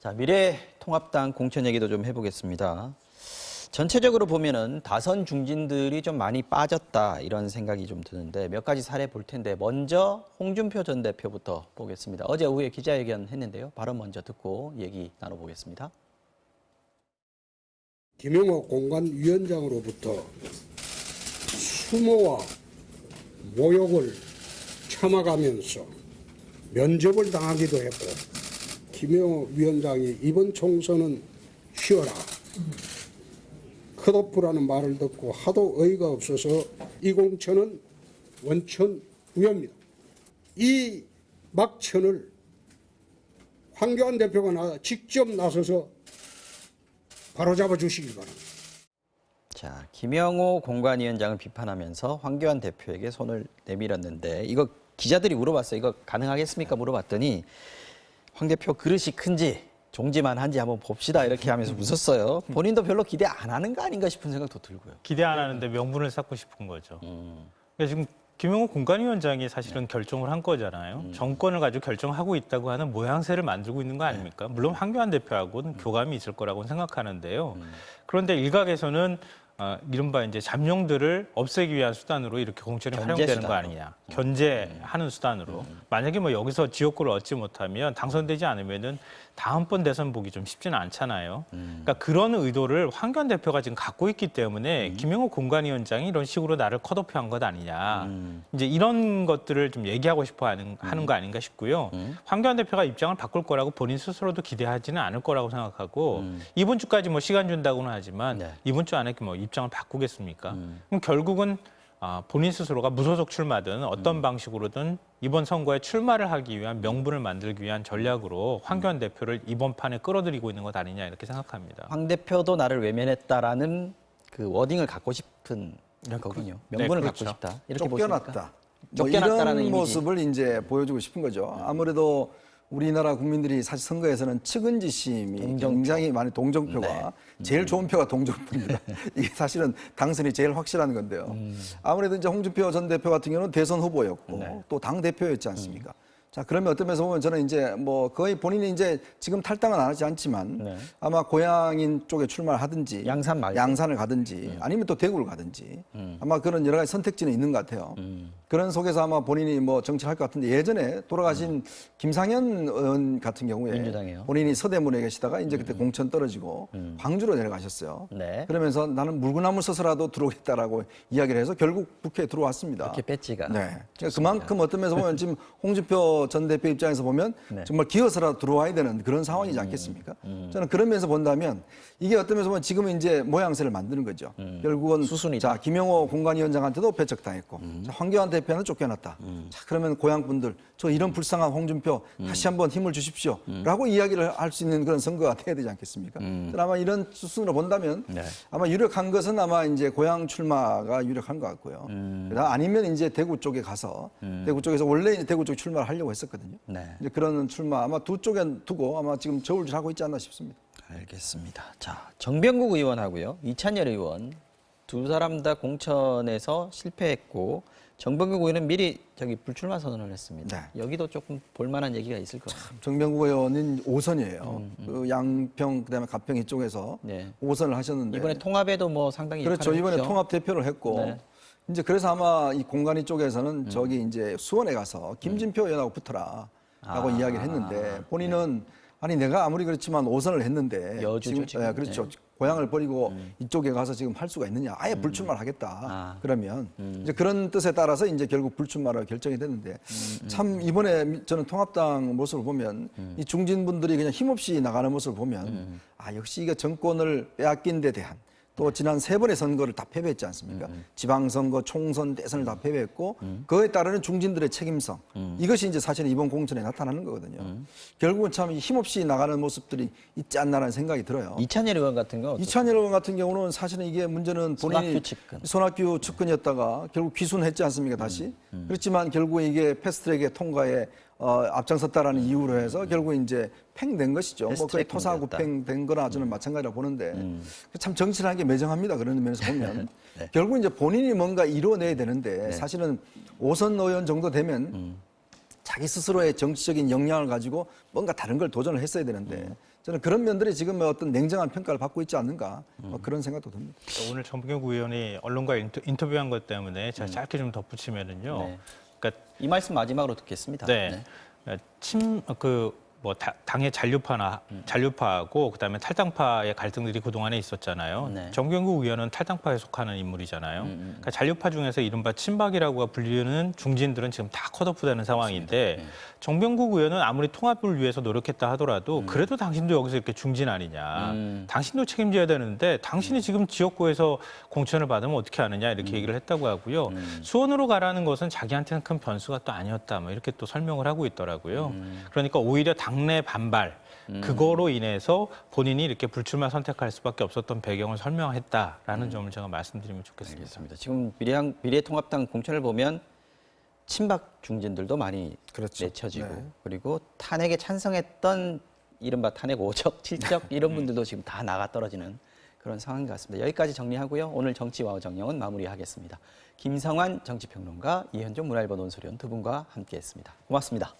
자, 미래통합당 공천 얘기도 좀 해보겠습니다. 전체적으로 보면은 다선 중진들이 좀 많이 빠졌다 이런 생각이 좀 드는데 몇 가지 사례 볼 텐데 먼저 홍준표 전 대표부터 보겠습니다. 어제 오후에 기자회견 했는데요. 발언 먼저 듣고 얘기 나눠보겠습니다. 김영호 공관위원장으로부터 수모와 모욕을 참아가면서 면접을 당하기도 했고, 김영호 위원장이 이번 총선은 쉬어라, 컷오프라는 말을 듣고 하도 어이가 없어서 이 공천은 원천 무효입니다. 이 막천을 황교안 대표가 직접 나서서 바로잡아 주시기 바랍니다. 자, 김영호 공관위원장을 비판하면서 황교안 대표에게 손을 내밀었는데 이거 기자들이 물어봤어요. 이거 가능하겠습니까? 물어봤더니 황 대표 그릇이 큰지 종지만 한지 한번 봅시다 이렇게 하면서 웃었어요. 본인도 별로 기대 안 하는 거 아닌가 싶은 생각도 들고요. 기대 안 하는데 명분을 쌓고 싶은 거죠. 그러니까 지금 김영호 공관위원장이 사실은 결정을 한 거잖아요. 정권을 가지고 결정하고 있다고 하는 모양새를 만들고 있는 거 아닙니까? 물론 황교안 대표하고는 교감이 있을 거라고 생각하는데요. 그런데 일각에서는 이른바 이제 잠룡들을 없애기 위한 수단으로 이렇게 공천이 활용되는 거 아니냐. 견제하는 수단으로. 만약에 뭐 여기서 지역구를 얻지 못하면 당선되지 않으면은 다음번 대선 보기 좀 쉽지는 않잖아요. 그러니까 그런 의도를 황교안 대표가 지금 갖고 있기 때문에 김영호 공관위원장이 이런 식으로 나를 컷오프한 것 아니냐. 이제 이런 것들을 좀 얘기하고 싶어 하는 거 아닌가 싶고요. 황교안 대표가 입장을 바꿀 거라고 본인 스스로도 기대하지는 않을 거라고 생각하고 이번 주까지 뭐 시간 준다고는 하지만 네. 이번 주 안에 뭐 입장을 바꾸겠습니까? 그럼 결국은 본인 스스로가 무소속 출마든 어떤 방식으로든 이번 선거에 출마를 하기 위한 명분을 만들기 위한 전략으로 황교안 대표를 이번 판에 끌어들이고 있는 것 아니냐 이렇게 생각합니다. 황 대표도 나를 외면했다라는 그 워딩을 갖고 싶은 거군요. 명분을 그렇죠. 갖고 싶다. 이렇게 쫓겨났다. 보십니까? 뭐 쫓겨났다라는 이런 이미지. 모습을 이제 보여주고 싶은 거죠. 아무래도 우리나라 국민들이 사실 선거에서는 측은지심이 동정표. 굉장히 많이 동정표가 제일 좋은 표가 동정표입니다. 이게 사실은 당선이 제일 확실한 건데요. 아무래도 이제 홍준표 전 대표 같은 경우는 대선 후보였고 또 당 대표였지 않습니까? 자, 그러면 어떤 면에서 보면 저는 이제 뭐 거의 본인이 이제 지금 탈당은 안 하지 않지만 아마 고향인 쪽에 출마를 하든지 양산 말고. 양산을 가든지 아니면 또 대구를 가든지 아마 그런 여러 가지 선택지는 있는 것 같아요. 그런 속에서 아마 본인이 뭐 정치할 것 같은데 예전에 돌아가신 김상현 의원 같은 경우에 민주당이요. 본인이 서대문에 계시다가 이제 그때 공천 떨어지고 광주로 내려가셨어요. 네. 그러면서 나는 물구나무 서서라도 들어오겠다라고 이야기를 해서 결국 국회에 들어왔습니다. 이렇게 배지가. 네. 그만큼 어떤 면에서 보면 지금 홍준표 전 대표 입장에서 보면 네. 정말 기어서라도 들어와야 되는 그런 상황이지 않겠습니까? 저는 그런 면에서 본다면 이게 어떤 면에서 보면 지금은 이제 모양새를 만드는 거죠. 결국은 수순이다. 자, 김영호 공관위원장한테도 배척당했고 자, 황교안 대표는 쫓겨났다. 자, 그러면 고향 분들 저 이런 불쌍한 홍준표 다시 한번 힘을 주십시오. 라고 이야기를 할 수 있는 그런 선거가 돼야 되지 않겠습니까? 아마 이런 수순으로 본다면 네. 아마 유력한 것은 아마 이제 고향 출마가 유력한 것 같고요. 아니면 이제 대구 쪽에 가서 대구 쪽에서 원래 이제 대구 쪽 출마를 하려고 했었거든요. 네. 이제 그런 출마 아마 두 쪽에 두고 아마 지금 저울질하고 있지 않나 싶습니다. 알겠습니다. 자, 정병국 의원하고요. 이찬열 의원 두 사람 다 공천에서 실패했고 정병국 의원은 미리 불출마 선언을 했습니다. 여기도 조금 볼만한 얘기가 있을 것 같습니다. 정병국 의원은 5선이에요. 그 양평 그다음에 가평 이쪽에서 네. 5선을 하셨는데 이번에 통합에도 뭐 상당히 그렇죠. 이번에 역할을 했죠. 통합 대표를 했고 네. 이제 그래서 아마 이 공관위 쪽에서는 저기 이제 수원에 가서 김진표 의원하고 붙어라라고 이야기를 했는데 본인은 아니 내가 아무리 그렇지만 5선을 했는데 여주죠, 지금. 예, 그렇죠. 고향을 버리고 이쪽에 가서 지금 할 수가 있느냐? 아예 불출마를 하겠다. 그러면 이제 그런 뜻에 따라서 이제 결국 불출마로 결정이 됐는데 참 이번에 저는 통합당 모습을 보면 이 중진분들이 그냥 힘없이 나가는 모습을 보면 아 역시 이게 정권을 빼앗긴 데 대한 또 지난 3번의 선거를 다 패배했지 않습니까? 지방선거, 총선, 대선을 다 패배했고 그에 따르는 중진들의 책임성 이것이 이제 사실 이번 공천에 나타나는 거거든요. 결국은 참 힘없이 나가는 모습들이 있지 않나라는 생각이 들어요. 이찬열 의원 같은 건 이찬열 의원 같은 경우는 사실은 이게 문제는 본인이 손학규 측근이었다가 결국 귀순했지 않습니까 다시? 그렇지만 결국 이게 패스트트랙의 통과에 앞장섰다라는 이유로 해서 결국 이제 팽된 것이죠. 뭐 거의 토사구팽된 거나 저는 마찬가지라고 보는데 참 정치라는 게 매정합니다. 그런 면에서 보면 네. 결국 이제 본인이 뭔가 이뤄내야 되는데 사실은 5선 의원 정도 되면 자기 스스로의 정치적인 역량을 가지고 뭔가 다른 걸 도전을 했어야 되는데 저는 그런 면들이 지금 어떤 냉정한 평가를 받고 있지 않는가 뭐 그런 생각도 듭니다. 오늘 정병국 의원이 언론과 인터뷰한 것 때문에 제가 짧게 좀 덧붙이면은요. 네. 그러니까 이 말씀 마지막으로 듣겠습니다. 네. 당의 잔류파하고 그다음에 탈당파의 갈등들이 그동안에 있었잖아요. 네. 정병국 의원은 탈당파에 속하는 인물이잖아요. 그러니까 잔류파 중에서 이른바 친박이라고 불리는 중진들은 지금 다 컷오프되는 상황인데 네. 정병국 의원은 아무리 통합을 위해서 노력했다 하더라도 그래도 당신도 여기서 이렇게 중진 아니냐. 당신도 책임져야 되는데 당신이 지금 지역구에서 공천을 받으면 어떻게 하느냐 이렇게 얘기를 했다고 하고요. 수원으로 가라는 것은 자기한테는 큰 변수가 또 아니었다. 뭐 이렇게 또 설명을 하고 있더라고요. 그러니까 오히려 당내 반발 그거로 인해서 본인이 이렇게 불출마 선택할 수밖에 없었던 배경을 설명했다라는 점을 제가 말씀드리면 좋겠습니다. 알겠습니다. 지금 미래통합당 공천을 보면 친박 중진들도 많이 그렇죠. 내쳐지고 네. 그리고 탄핵에 찬성했던 이른바 탄핵 5적, 7적 이런 분들도 지금 다 나가 떨어지는 그런 상황인 것 같습니다. 여기까지 정리하고요. 오늘 정치와우 정령은 마무리하겠습니다. 김성환 정치평론가, 이현종 문화일보 논설위원 두 분과 함께했습니다. 고맙습니다.